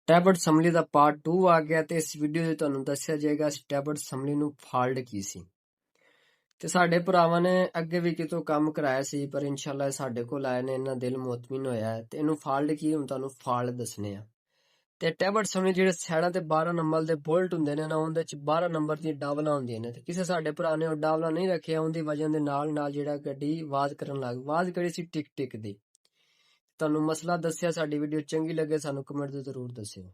ਟੈਬਟ assembly ਦਾ part 2 ਆ ਗਿਆ ਤੇ ਇਸ ਵੀਡੀਓ 'ਚ ਤੁਹਾਨੂੰ ਦੱਸਿਆ ਜਾਏਗਾ ਟੈਬਟ ਅਸੈਂਬਲੀ ਨੂੰ ਫਾਲਟ ਕੀ ਸੀ। ਤੇ ਸਾਡੇ ਭਰਾਵਾਂ ਨੇ ਅੱਗੇ ਵੀ ਕਿਤੋਂ ਕੰਮ ਕਰਾਇਆ ਸੀ ਪਰ ਇਨਸ਼ਾਅੱਲਾ ਸਾਡੇ ਕੋਲ ਆਏ ਨੇ, ਇਹਨਾਂ ਦਿਲ ਮੁਤਮਿਨ ਹੋਇਆ ਤੇ ਇਹਨੂੰ ਫਾਲਟ ਕੀ ਹੁਣ ਤੁਹਾਨੂੰ ਫਾਲਟ ਦੱਸਨੇ ਆ। ਤੇ ਟੈਬਟ ਅਸੈਂਬਲੀ ਜਿਹੜੇ ਸਾਈਡਾਂ ਤੇ 12 ਨੰਬਰ ਦੇ ਬੋਲਟ ਹੁੰਦੇ ਨੇ ਨਾ, ਉਹਦੇ 'ਚ 12 ਨੰਬਰ ਦੀਆਂ ਡਾਵਲਾਂ ਹੁੰਦੀਆਂ ਨੇ ਤੇ ਕਿਸੇ ਸਾਡੇ ਭਰਾ ਨੇ ਉਹ ਡਾਵਲਾਂ ਨਹੀਂ ਰੱਖਿਆ, ਉਹਦੀ ਵਜ੍ਹਾ ਦੇ ਨਾਲ ਜਿਹੜਾ ਗੱਡੀ ਆਵਾਜ਼ ਕਰਨ ਲੱਗ ਆਵਾਜ਼ ਕਰੀ ਸੀ ਟਿਕ ਟਿਕ ਦੀ। ਤੁਹਾਨੂੰ ਮਸਲਾ ਦੱਸਿਆ, ਸਾਡੀ ਵੀਡੀਓ ਚੰਗੀ ਲੱਗੇ ਸਾਨੂੰ ਕਮੈਂਟ 'ਤੇ ਜ਼ਰੂਰ ਦੱਸਿਓ।